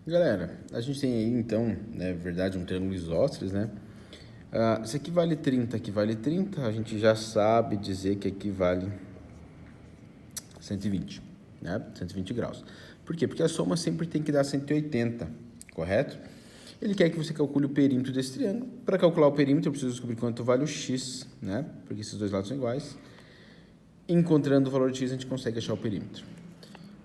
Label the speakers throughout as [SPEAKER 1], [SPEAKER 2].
[SPEAKER 1] Galera, a gente tem aí então, na verdade, um triângulo isósceles, né? Se aqui vale 30, aqui vale 30, a gente já sabe dizer que aqui vale 120, né? 120 graus. Por quê? Porque a soma sempre tem que dar 180, correto? Ele quer que você calcule o perímetro desse triângulo. Para calcular o perímetro, eu preciso descobrir quanto vale o x, né? Porque esses dois lados são iguais. Encontrando o valor de x, a gente consegue achar o perímetro.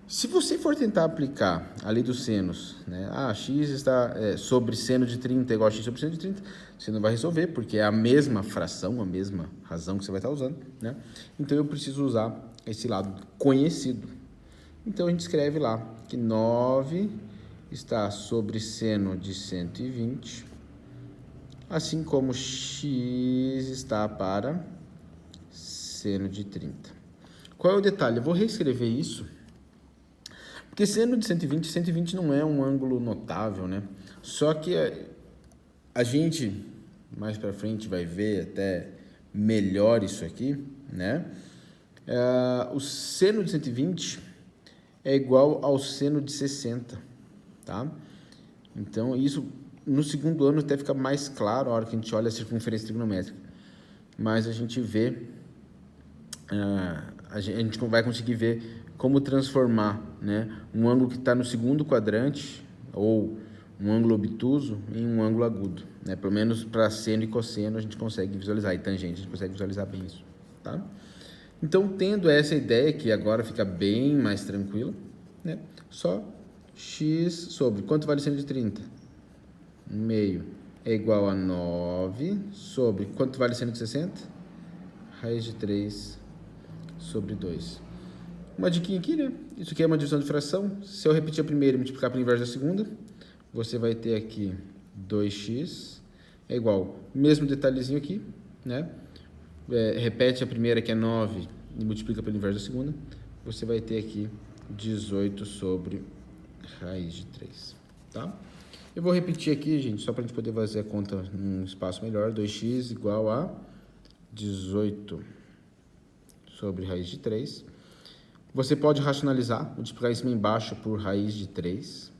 [SPEAKER 1] Se você for tentar aplicar a lei dos senos, né? X está sobre seno de 30 igual a x sobre seno de 30, você não vai resolver, porque é a mesma fração, a mesma razão que você vai estar usando, né? Então, eu preciso usar esse lado conhecido. Então, a gente escreve lá que 9 está sobre seno de 120, assim como x está para seno de 30. Qual é o detalhe? Eu vou reescrever isso, porque seno de 120 não é um ângulo notável, né? Só que a gente, mais para frente, vai ver até melhor isso aqui, né? O seno de 120 é igual ao seno de 60, tá? Então, isso no segundo ano até fica mais claro a hora que a gente olha a circunferência trigonométrica. Mas a gente vê, a gente vai conseguir ver como transformar, né, um ângulo que está no segundo quadrante, ou um ângulo obtuso, em um ângulo agudo, né? Pelo menos para seno e cosseno a gente consegue visualizar, e tangente a gente consegue visualizar bem isso, tá? Então, tendo essa ideia, que agora fica bem mais tranquilo, né? Só x sobre, quanto vale seno de 30? 1/2 é igual a 9 sobre, quanto vale seno de 60? Raiz de 3 sobre 2. Uma diquinha aqui, né? Isso aqui é uma divisão de fração. Se eu repetir a primeira e multiplicar pelo inverso da segunda, você vai ter aqui 2x é igual, mesmo detalhezinho aqui, né? Repete a primeira, que é 9, e multiplica pelo inverso da segunda, você vai ter aqui 18 sobre raiz de 3, tá? Eu vou repetir aqui, gente, só para a gente poder fazer a conta num espaço melhor. 2x igual a 18 sobre raiz de 3. Você pode racionalizar, multiplicar em cima e embaixo por raiz de 3,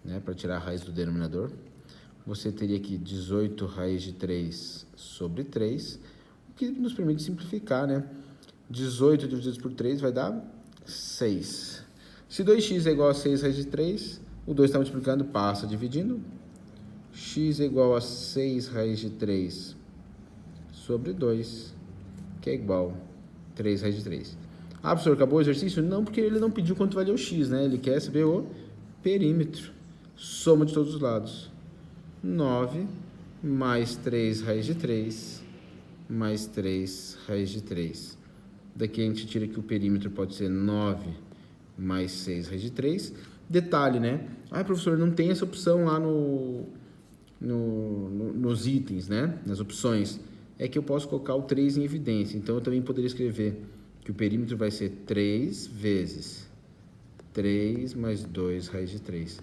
[SPEAKER 1] né, para tirar a raiz do denominador. Você teria aqui 18 raiz de 3 sobre 3, o que nos permite simplificar, né? 18 dividido por 3 vai dar 6. Se 2x é igual a 6 raiz de 3, o 2 está multiplicando, passa dividindo. X é igual a 6 raiz de 3 sobre 2, que é igual a 3 raiz de 3. Ah, professor, acabou o exercício? Não, porque ele não pediu quanto valia o x, né? Ele quer saber o perímetro. Soma de todos os lados. 9 mais 3 raiz de 3 mais 3 raiz de 3. Daqui a gente tira que o perímetro pode ser 9 mais 6 raiz de 3. Detalhe, né? Ah, professor, não tem essa opção lá nos itens, né? Nas opções. É que eu posso colocar o 3 em evidência. Então, eu também poderia escrever que o perímetro vai ser 3 vezes 3 mais 2 raiz de 3.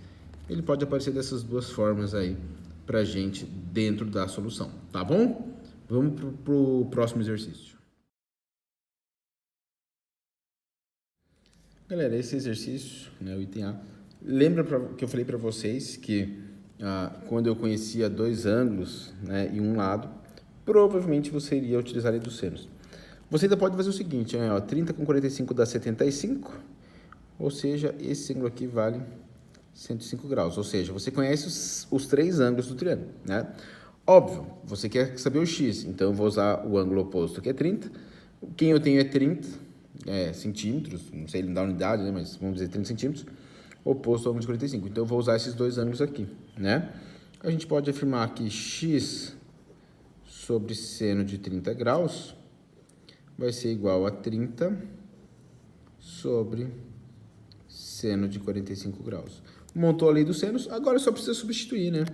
[SPEAKER 1] Ele pode aparecer dessas duas formas aí pra gente dentro da solução, tá bom? Vamos pro próximo exercício. Galera, esse exercício, né, o item A, lembra que eu falei para vocês que quando eu conhecia dois ângulos, né, e um lado, provavelmente você iria utilizar a lei dos senos. Você ainda pode fazer o seguinte, né, ó, 30 com 45 dá 75, ou seja, esse ângulo aqui vale 105 graus, ou seja, você conhece os três ângulos do triângulo, né? Óbvio, você quer saber o x, então eu vou usar o ângulo oposto, que é 30. Quem eu tenho é 30 centímetros, não sei ele dá unidade, né, mas vamos dizer 30 centímetros, oposto ao ângulo de 45. Então eu vou usar esses dois ângulos aqui, né? A gente pode afirmar que x sobre seno de 30 graus vai ser igual a 30 sobre seno de 45 graus. Montou a lei dos senos, agora só precisa substituir, né?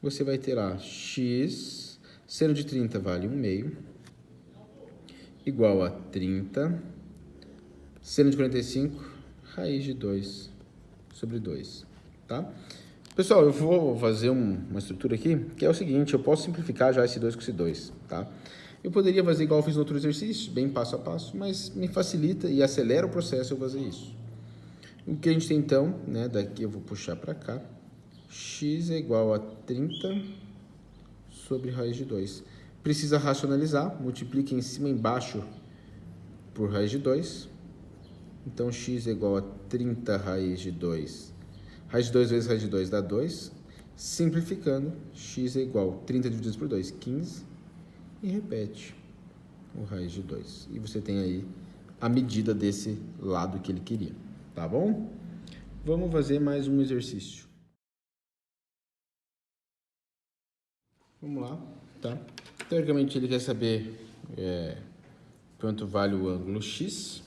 [SPEAKER 1] Você vai ter lá x, seno de 30 vale 1/2, igual a 30, seno de 45, raiz de 2 sobre 2, tá? Pessoal, eu vou fazer uma estrutura aqui, que é o seguinte, eu posso simplificar já esse 2 com esse 2, tá? Eu poderia fazer igual eu fiz no outro exercício, bem passo a passo, mas me facilita e acelera o processo eu fazer isso. O que a gente tem então, né, daqui eu vou puxar para cá, x é igual a 30 sobre raiz de 2. Precisa racionalizar, multiplica em cima e embaixo por raiz de 2. Então, x é igual a 30 raiz de 2. Raiz de 2 vezes raiz de 2 dá 2. Simplificando, x é igual a 30 dividido por 2, 15. E repete o raiz de 2. E você tem aí a medida desse lado que ele queria. Tá bom? Vamos fazer mais um exercício. Vamos lá, tá? Teoricamente, ele quer saber quanto vale o ângulo x.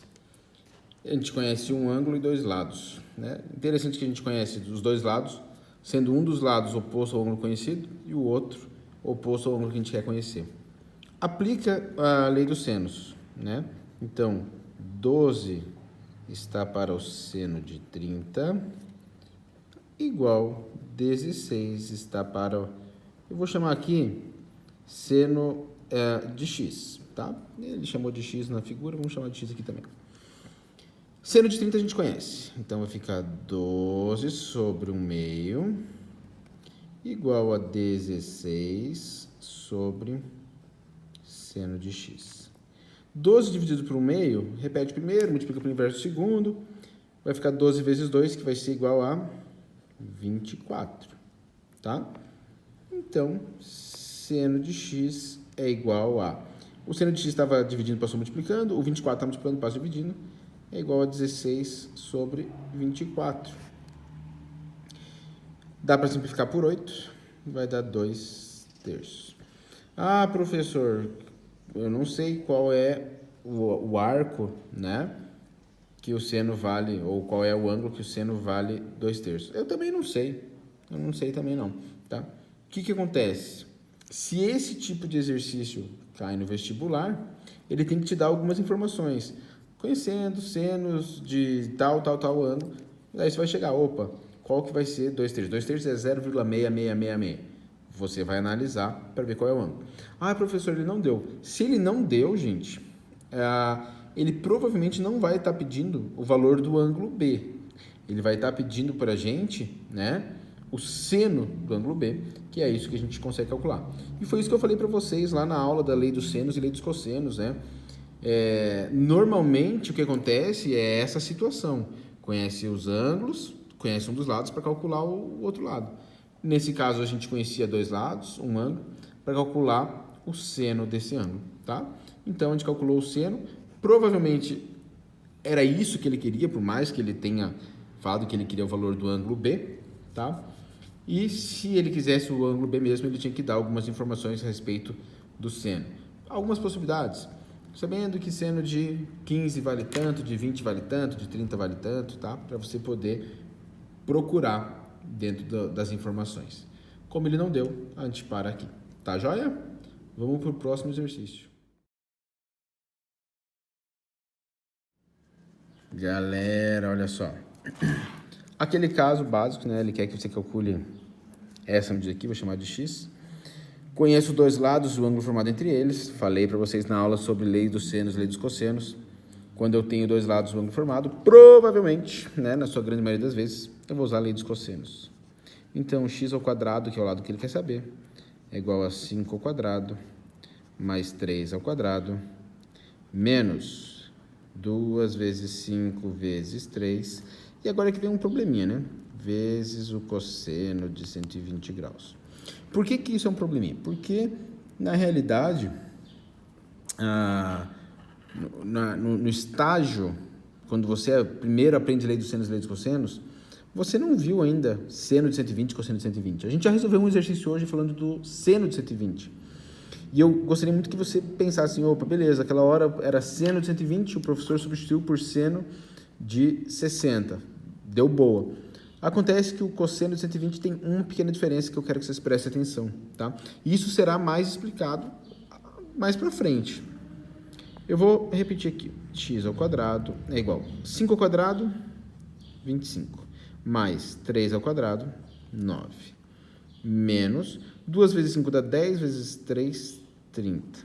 [SPEAKER 1] A gente conhece um ângulo e dois lados, né? Interessante que a gente conhece os dois lados, sendo um dos lados oposto ao ângulo conhecido e o outro oposto ao ângulo que a gente quer conhecer. Aplica a lei dos senos, né? Então, 12 está para o seno de 30, igual 16 está para... Eu vou chamar aqui seno de x, tá? Ele chamou de x na figura, vamos chamar de x aqui também. Seno de 30 a gente conhece, então vai ficar 12 sobre 1/2 igual a 16 sobre seno de x. 12 dividido por 1/2, repete primeiro, multiplica pelo inverso do segundo, vai ficar 12 vezes 2, que vai ser igual a 24, tá? Então, seno de x é igual a... O seno de x estava dividindo, passou multiplicando, o 24 está multiplicando, passa dividindo, é igual a 16 sobre 24. Dá para simplificar por 8, vai dar 2/3. Ah, professor, eu não sei qual é o arco, né, que o seno vale, ou qual é o ângulo que o seno vale 2/3. Eu também não sei, também não, tá? O que acontece? Se esse tipo de exercício cai no vestibular, ele tem que te dar algumas informações, conhecendo senos de tal ângulo, aí você vai chegar, opa, qual que vai ser 2/3? 2/3 é 0,6666. Você vai analisar para ver qual é o ângulo. Ah, professor, ele não deu. Se ele não deu, gente, ele provavelmente não vai estar pedindo o valor do ângulo B. Ele vai estar pedindo para a gente, né, o seno do ângulo B, que é isso que a gente consegue calcular. E foi isso que eu falei para vocês lá na aula da lei dos senos e lei dos cossenos, né? Normalmente o que acontece é essa situação. Conhece os ângulos, conhece um dos lados para calcular o outro lado. Nesse caso, a gente conhecia dois lados, um ângulo, para calcular o seno desse ângulo, tá? Então, a gente calculou o seno. Provavelmente, era isso que ele queria, por mais que ele tenha falado que ele queria o valor do ângulo B, tá? E se ele quisesse o ângulo B mesmo, ele tinha que dar algumas informações a respeito do seno. Algumas possibilidades. Sabendo que seno de 15 vale tanto, de 20 vale tanto, de 30 vale tanto, tá? Para você poder procurar dentro das informações. Como ele não deu, a gente para aqui. Tá joia? Vamos para o próximo exercício. Galera, olha só. Aquele caso básico, né? Ele quer que você calcule essa medida aqui, vou chamar de x. Conheço dois lados, o ângulo formado entre eles. Falei para vocês na aula sobre lei dos senos e lei dos cossenos. Quando eu tenho dois lados do ângulo formado, provavelmente, né, na sua grande maioria das vezes, eu vou usar a lei dos cossenos. Então, x ao quadrado, que é o lado que ele quer saber, é igual a 5 ao quadrado, mais 3 ao quadrado, menos 2 vezes 5 vezes 3. E agora aqui vem um probleminha, né? Vezes o cosseno de 120 graus. Por que isso é um probleminha? Porque, na realidade, no estágio, quando você primeiro aprende lei dos senos e lei dos cossenos, você não viu ainda seno de 120 e cosseno de 120. A gente já resolveu um exercício hoje falando do seno de 120. E eu gostaria muito que você pensasse assim, opa, beleza, aquela hora era seno de 120, o professor substituiu por seno de 60. Deu boa. Acontece que o cosseno de 120 tem uma pequena diferença que eu quero que vocês prestem atenção, tá? Isso será mais explicado mais para frente. Eu vou repetir aqui. X ao quadrado é igual a 5 ao quadrado, 25. Mais 3 ao quadrado, 9. Menos 2 vezes 5 dá 10, vezes 3, 30.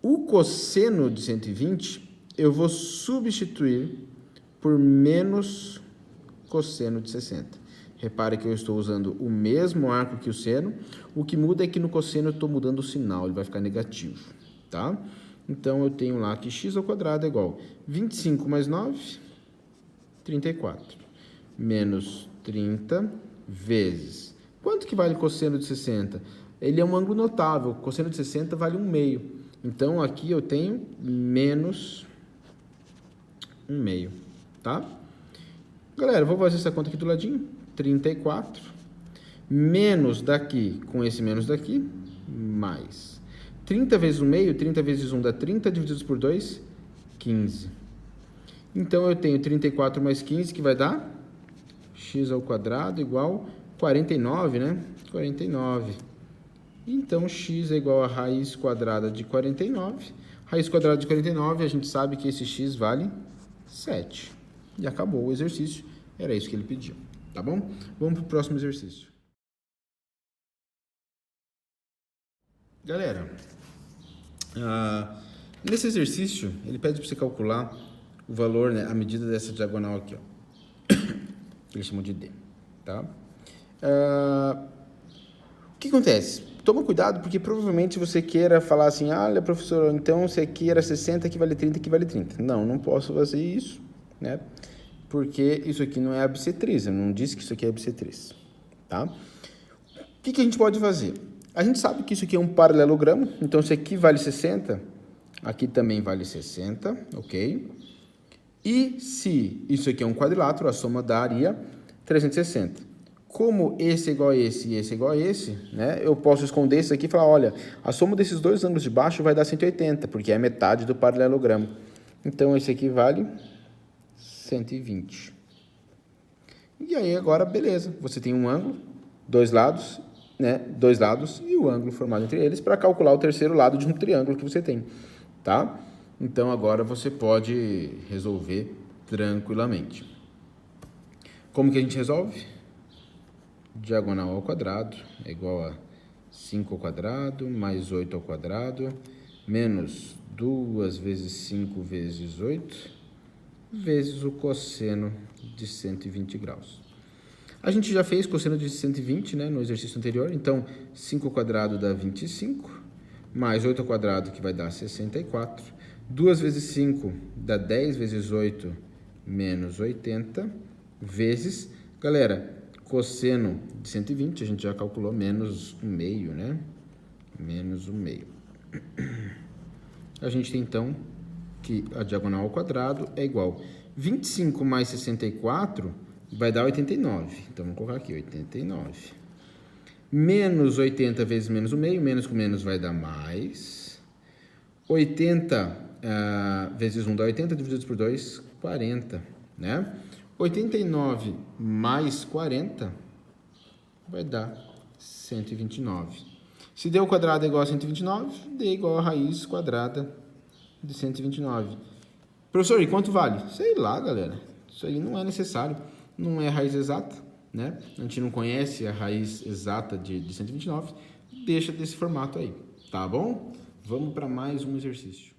[SPEAKER 1] O cosseno de 120, eu vou substituir por menos cosseno de 60. Repare que eu estou usando o mesmo arco que o seno. O que muda é que no cosseno eu estou mudando o sinal, ele vai ficar negativo, tá? Então, eu tenho lá que x ao quadrado é igual a 25 mais 9, 34. Menos 30 vezes... Quanto que vale cosseno de 60? Ele é um ângulo notável. Cosseno de 60 vale 1/2. Então, aqui eu tenho menos 1/2, tá? Galera, eu vou fazer essa conta aqui do ladinho. 34 menos daqui com esse menos daqui, mais 30 vezes 1/2, 30 vezes 1 dá 30, divididos por 2, 15. Então, eu tenho 34 mais 15, que vai dar x ao quadrado igual 49, né? 49. Então, x é igual a raiz quadrada de 49. Raiz quadrada de 49, a gente sabe que esse x vale 7. E acabou o exercício. Era isso que ele pediu, tá bom? Vamos para o próximo exercício. Galera, nesse exercício, ele pede para você calcular o valor, né, a medida dessa diagonal aqui, ó, que ele chamou de D, tá? O que acontece? Toma cuidado, porque provavelmente você queira falar assim, olha, professor, então se aqui era 60, aqui vale 30, aqui vale 30. Não, não posso fazer isso, né? Porque isso aqui não é a bissetriz, eu não disse que isso aqui é a bissetriz, tá? O que a gente pode fazer? A gente sabe que isso aqui é um paralelogramo, então se aqui vale 60, aqui também vale 60, ok? E se isso aqui é um quadrilátero, a soma daria 360. Como esse é igual a esse e esse é igual a esse, né, eu posso esconder isso aqui e falar, olha, a soma desses dois ângulos de baixo vai dar 180, porque é a metade do paralelogramo. Então, esse aqui vale 120. E aí, agora, beleza. Você tem um ângulo, dois lados, né, dois lados e o ângulo formado entre eles para calcular o terceiro lado de um triângulo que você tem, tá? Então, agora você pode resolver tranquilamente. Como que a gente resolve? Diagonal ao quadrado é igual a 5 ao quadrado mais 8 ao quadrado menos 2 vezes 5 vezes 8 vezes o cosseno de 120 graus. A gente já fez cosseno de 120, né, no exercício anterior, então 5 ao quadrado dá 25, mais 8 ao quadrado que vai dar 64, 2 vezes 5 dá 10 vezes 8 menos 80, vezes, galera, cosseno de 120, a gente já calculou menos 1/2, né? Menos 1/2. A gente tem, então, que a diagonal ao quadrado é igual a 25 mais 64 vai dar 89. Então, vamos colocar aqui, 89. Menos 80 vezes menos 1/2, menos com menos vai dar mais. 80 vezes 1 dá 80, divididos por 2, 40, né? 89 mais 40 vai dar 129. Se D ao quadrado é igual a 129, D é igual a raiz quadrada de 129. Professor, e quanto vale? Sei lá, galera. Isso aí não é necessário. Não é raiz exata, né? A gente não conhece a raiz exata de 129. Deixa desse formato aí, tá bom? Vamos para mais um exercício.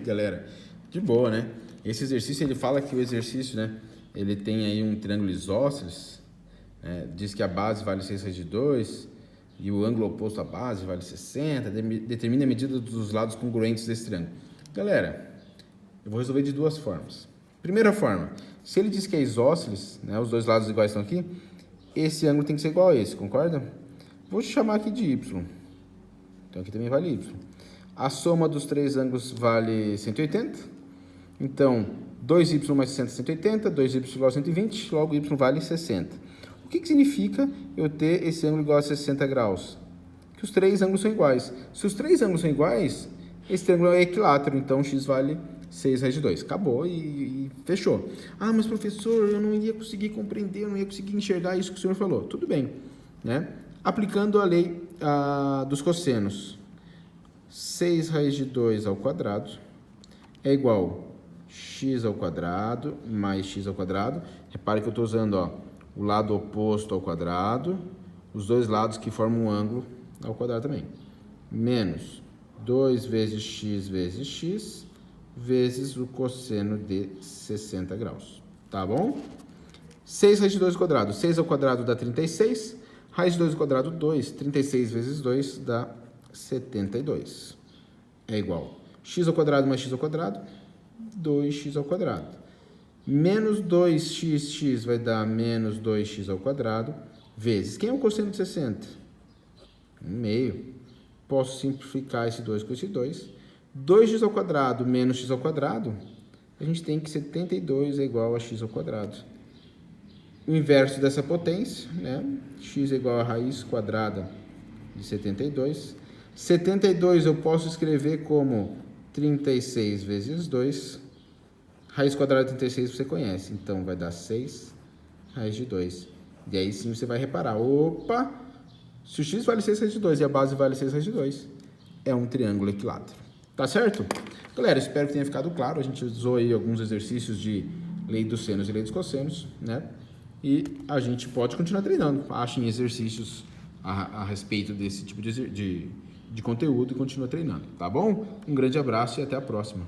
[SPEAKER 1] Galera, de boa, né? Esse exercício, ele fala que o exercício, né, ele tem aí um triângulo isósceles, diz que a base vale 6 raiz de 2 e o ângulo oposto à base vale 60, determina a medida dos lados congruentes desse triângulo. Galera, eu vou resolver de duas formas. Primeira forma, se ele diz que é isósceles, né, os dois lados iguais estão aqui, esse ângulo tem que ser igual a esse, concorda? Vou chamar aqui de y. Então, aqui também vale y. A soma dos três ângulos vale 180. Então, 2y mais 60 é 180, 2y igual a 120, logo y vale 60. O que significa eu ter esse ângulo igual a 60 graus? Que os três ângulos são iguais. Se os três ângulos são iguais, esse triângulo é equilátero, então x vale 6 raiz de 2. Acabou e fechou. Ah, mas professor, eu não ia conseguir compreender, eu não ia conseguir enxergar isso que o senhor falou. Tudo bem, né? Aplicando a lei dos cossenos. 6 raiz de 2 ao quadrado é igual a x ao quadrado mais x ao quadrado. Repare que eu estou usando, ó, o lado oposto ao quadrado, os dois lados que formam um ângulo ao quadrado também. Menos 2 vezes x vezes o cosseno de 60 graus. Tá bom? 6 raiz de 2 ao quadrado. 6 ao quadrado dá 36. Raiz de 2 ao quadrado, 2. 36 vezes 2 dá 72. É igual x ao quadrado mais x ao quadrado, 2x ao quadrado. Menos 2x vai dar menos 2x ao quadrado, vezes. Quem é o cosseno de 60? 1/2. Posso simplificar esse 2 com esse 2. 2x ao quadrado menos x ao quadrado, a gente tem que 72 é igual a x ao quadrado. O inverso dessa potência, né? X é igual a raiz quadrada de 72. 72 eu posso escrever como 36 vezes 2. Raiz quadrada de 36 você conhece, então vai dar 6 raiz de 2. E aí sim você vai reparar, opa, se o x vale 6 raiz de 2 e a base vale 6 raiz de 2, é um triângulo equilátero. Tá certo? Galera, espero que tenha ficado claro. A gente usou aí alguns exercícios de lei dos senos e lei dos cossenos, né? E a gente pode continuar treinando. Achem exercícios a respeito desse tipo de conteúdo e continua treinando, tá bom? Um grande abraço e até a próxima.